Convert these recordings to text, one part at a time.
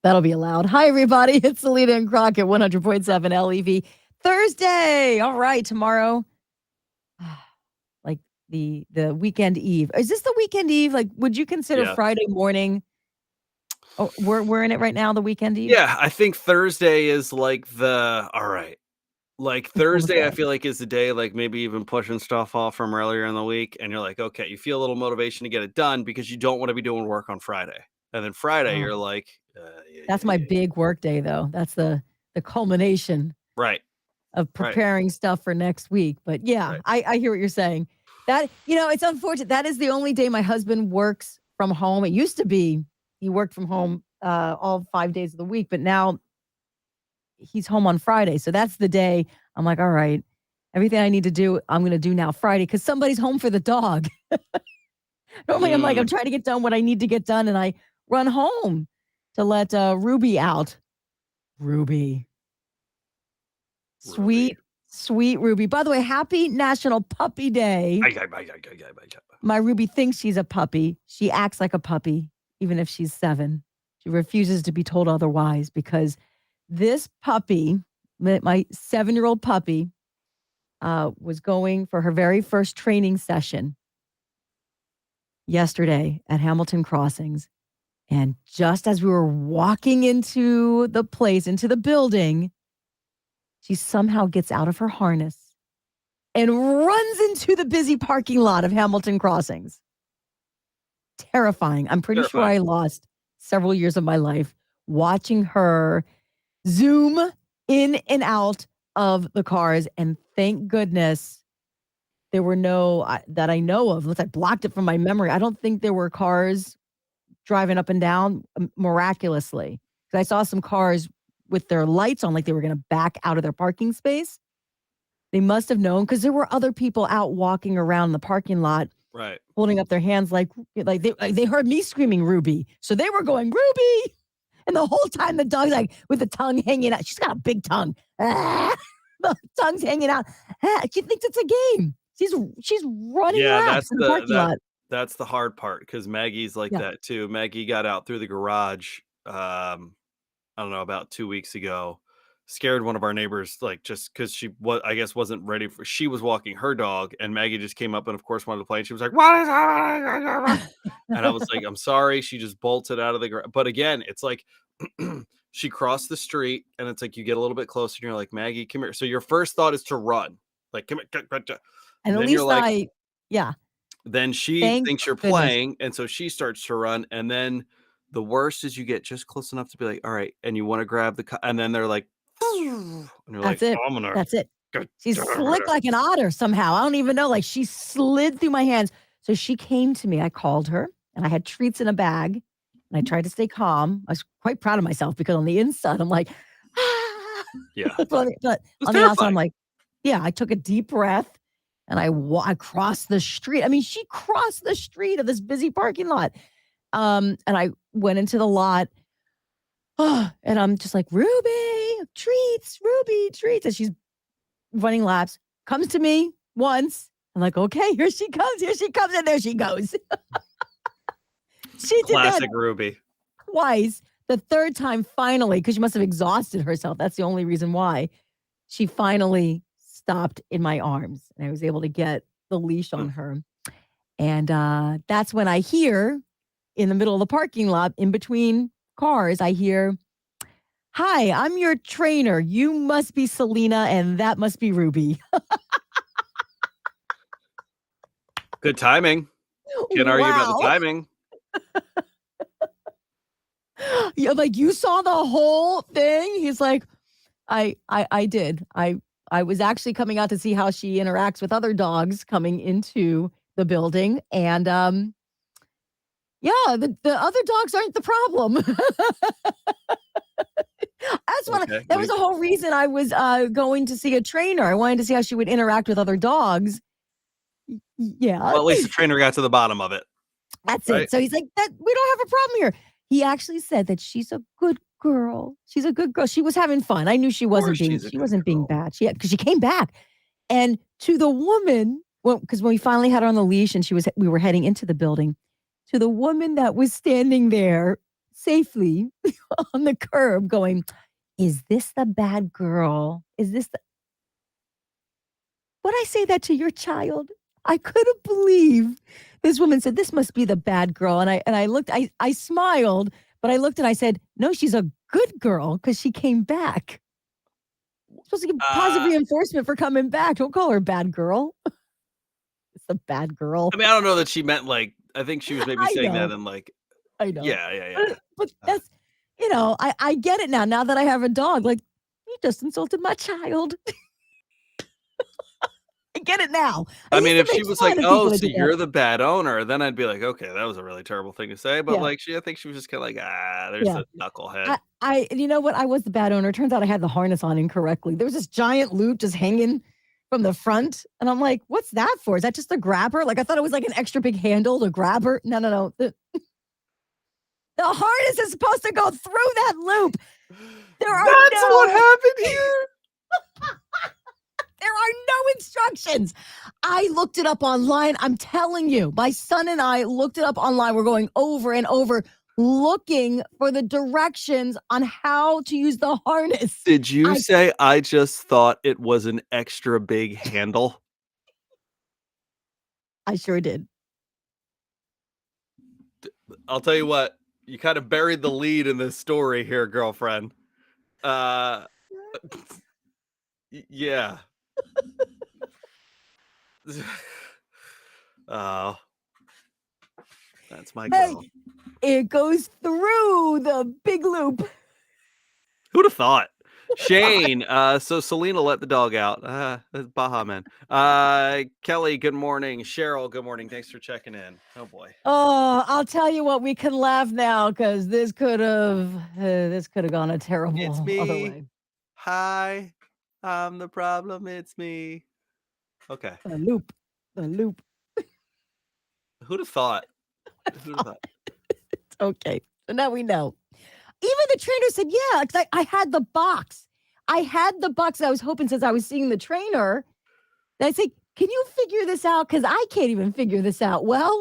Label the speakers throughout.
Speaker 1: That'll be allowed. Hi, everybody. It's Selena and Crockett, 100.7 LEV. Thursday. All right, tomorrow. Like the weekend eve. Is this the weekend eve? Like, would you consider
Speaker 2: Yeah.
Speaker 1: Friday morning? Oh, we're in it right now, the weekend eve?
Speaker 2: Yeah, I think Thursday is like all right. Like
Speaker 1: It's almost
Speaker 2: Thursday, I
Speaker 1: there.
Speaker 2: feel like is the day, like maybe even pushing stuff off from earlier in the week. And you're like, okay, you feel a little motivation to get it done because you don't want to be doing work on Friday. And then Friday,
Speaker 1: Oh,
Speaker 2: you're like,
Speaker 1: that's my big work day, though. That's the culmination
Speaker 2: right,
Speaker 1: of
Speaker 2: right,
Speaker 1: preparing stuff for next week. But yeah,
Speaker 2: right.
Speaker 1: I hear what you're saying. It's unfortunate. That is the only day my husband works from home. It used to be he worked from home all 5 days of the week, but now he's home on Friday. So that's the day I'm like, all right, everything I need to do, I'm going to do now Friday because somebody's home for the dog. Normally, I'm
Speaker 2: Mm,
Speaker 1: trying to get done what I need to get done, and I run home to let Ruby out. Ruby.
Speaker 2: Ruby.
Speaker 1: Sweet, sweet Ruby. By the way, happy National Puppy Day. My Ruby thinks she's a puppy. She acts like a puppy, even if she's 7. She refuses to be told otherwise because this puppy, my 7-year-old puppy, was going for her very first training session yesterday at Hamilton Crossings. And just as we were walking into the place, into the building, she somehow gets out of her harness and runs into the busy parking lot of Hamilton Crossings. Terrifying. I'm pretty sure
Speaker 2: Terrifying.
Speaker 1: I lost several years of my life watching her zoom in and out of the cars. And thank goodness there were no that I know of. Unless I blocked it from my memory. I don't think there were cars driving up and down miraculously. Because I saw some cars with their lights on, like they were going to back out of their parking space. They must have known because there were other people out walking around the parking lot,
Speaker 2: Right.
Speaker 1: holding up their hands like they heard me screaming Ruby, so they were going Ruby, and the whole time the dog's like with the tongue hanging out. She's got a big tongue. Ah, the tongue's hanging out. Ah, she thinks it's a game. She's running
Speaker 2: Yeah,
Speaker 1: laps in the parking lot.
Speaker 2: that's the hard part because Maggie's like
Speaker 1: Yeah.
Speaker 2: that too. Maggie got out through the garage. I don't know, about 2 weeks ago, scared one of our neighbors, like, just because she was, I guess, wasn't ready for she was walking her dog, and Maggie just came up and, of course, wanted to play, and she was like, "What is happening?" And I was like, "I'm sorry." She just bolted out of the garage. But again, it's like, she crossed the street, and it's like you get a little bit closer, and you're like, "Maggie, come here." So your first thought is to run. Like, "Come here,
Speaker 1: And
Speaker 2: and
Speaker 1: at
Speaker 2: then you're
Speaker 1: least
Speaker 2: like,
Speaker 1: yeah,
Speaker 2: then she
Speaker 1: thank
Speaker 2: thinks you're
Speaker 1: goodness.
Speaker 2: playing, and so she starts to run, and then the worst is you get just close enough to be like, "All right," and you wanna grab and then they're like, and you're like,
Speaker 1: That's it.
Speaker 2: "I'm gonna
Speaker 1: That's it.
Speaker 2: get."
Speaker 1: She's slick like an otter somehow. I don't even know. Like she slid through my hands. So she came to me. I called her and I had treats in a bag and I tried to stay calm. I was quite proud of myself because on the inside, I'm like, ah.
Speaker 2: Yeah.
Speaker 1: But
Speaker 2: It's
Speaker 1: on the outside, I'm
Speaker 2: terrifying.
Speaker 1: like, yeah, I took a deep breath and I crossed the street. I mean, she crossed the street of this busy parking lot. And I went into the lot. And I'm just like, Ruby, treats, Ruby, treats. And she's running laps, comes to me once. I'm like, okay, here she comes, and there she goes. She did that
Speaker 2: Classic Ruby.
Speaker 1: twice. The third time, finally, because she must have exhausted herself. That's the only reason why. She finally stopped in my arms, and I was able to get the leash on
Speaker 2: Mm.
Speaker 1: her. And that's when I hear in the middle of the parking lot, in between cars, I hear, "Hi, I'm your trainer. You must be Selena, and that must be Ruby."
Speaker 2: Good timing. Can't argue about the
Speaker 1: Wow.
Speaker 2: timing.
Speaker 1: Yeah, like, "You saw the whole thing?" He's like, I did. I was actually coming out to see how she interacts with other dogs coming into the building, and, yeah, the other dogs aren't the problem."
Speaker 2: Okay,
Speaker 1: That was the whole reason I was, going to see a trainer. I wanted to see how she would interact with other dogs. Yeah.
Speaker 2: well, at least the trainer got to the bottom of it,
Speaker 1: That's
Speaker 2: right?
Speaker 1: it. So he's like, "That we don't have a problem here." He actually said that she's a good girl. She's a good girl. She was having fun. I knew
Speaker 2: Of course she's a
Speaker 1: she
Speaker 2: good
Speaker 1: wasn't being
Speaker 2: girl.
Speaker 1: bad. Because she came back. And to the woman, well, because when we finally had her on the leash and we were heading into the building, to the woman that was standing there safely on the curb going, "Is this the bad girl? Is this the" Would I say that to your child? I couldn't believe this woman said, "This must be the bad girl." And I looked, I smiled, but I looked and I said, "No, she's a good girl because she came back." Supposed to give positive
Speaker 2: Uh,
Speaker 1: reinforcement for coming back. Don't call her a bad girl. It's the bad girl.
Speaker 2: I mean, I don't know that she meant, like I think she was maybe
Speaker 1: I
Speaker 2: saying that
Speaker 1: know,
Speaker 2: in, like
Speaker 1: I know.
Speaker 2: yeah, yeah, yeah.
Speaker 1: But
Speaker 2: Uh,
Speaker 1: that's, I get it now. Now that I have a dog, like, you just insulted my child. I get it now. I
Speaker 2: I mean,
Speaker 1: used to
Speaker 2: if she
Speaker 1: make
Speaker 2: was like,
Speaker 1: fun of
Speaker 2: "Oh,
Speaker 1: people that
Speaker 2: so
Speaker 1: did that.
Speaker 2: you're the bad owner," then I'd be like, "Okay, that was a really terrible thing to say," but,
Speaker 1: Yeah,
Speaker 2: like, I think she was just kinda like, "Ah, there's
Speaker 1: yeah.
Speaker 2: a knucklehead."
Speaker 1: You know what? I was the bad owner. Turns out I had the harness on incorrectly. There was this giant loop just hanging from the front. And I'm like, what's that for? Is that just a grabber? Like, I thought it was like an extra big handle to grab her. No, no, no. The harness is supposed to go through that loop. There are
Speaker 2: That's what
Speaker 1: no
Speaker 2: happened here?
Speaker 1: There are no instructions. I looked it up online. I'm telling you, my son and I looked it up online. We're going over and over looking for the directions on how to use the harness.
Speaker 2: Did you
Speaker 1: I
Speaker 2: say, "I just thought it was an extra big handle"?
Speaker 1: I sure did.
Speaker 2: I'll tell you what, you kind of buried the lead in this story here, girlfriend. Uh, yeah. Oh, that's my
Speaker 1: Hey,
Speaker 2: girl.
Speaker 1: it goes through the big loop.
Speaker 2: Who'da thought? Shane, so Selena let the dog out. That's Baja Man. Kelly, good morning. Cheryl, good morning. Thanks for checking in. Oh boy.
Speaker 1: Oh, I'll tell you what, we can laugh now because this could have gone a
Speaker 2: It's
Speaker 1: terrible other
Speaker 2: me.
Speaker 1: way.
Speaker 2: Hi. I'm the problem. It's me. Okay.
Speaker 1: The loop, the loop.
Speaker 2: Who'd have thought? Who'd have thought?
Speaker 1: Okay, so now we know. Even the trainer said, "Yeah," 'cause I had the box. I had the box. I was hoping since I was seeing the trainer, that I say, "Can you figure this out? Because I can't even figure this out." Well,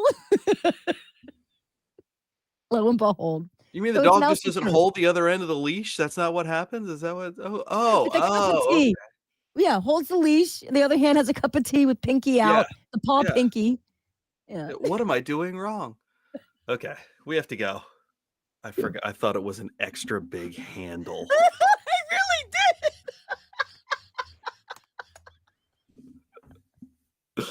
Speaker 1: lo and behold.
Speaker 2: You mean the
Speaker 1: So it's
Speaker 2: dog
Speaker 1: now
Speaker 2: just doesn't
Speaker 1: secure
Speaker 2: hold the other end of the leash? That's not what happens? Is that what
Speaker 1: with a cup of tea.
Speaker 2: okay.
Speaker 1: Yeah, holds the leash. The other hand has a cup of tea with pinky
Speaker 2: Yeah,
Speaker 1: out, the paw
Speaker 2: yeah.
Speaker 1: pinky. Yeah.
Speaker 2: What am I doing wrong? Okay, we have to go. I forgot I thought it was an extra big handle.
Speaker 1: I really did.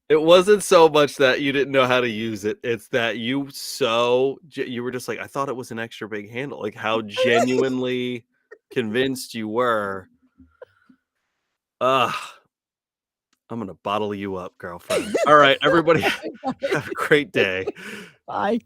Speaker 2: It wasn't so much that you didn't know how to use it, it's that you were just like, "I thought it was an extra big handle," like, how genuinely convinced you were. Ugh, I'm gonna bottle you up, girlfriend. Alright, everybody have a great day.
Speaker 1: Bye.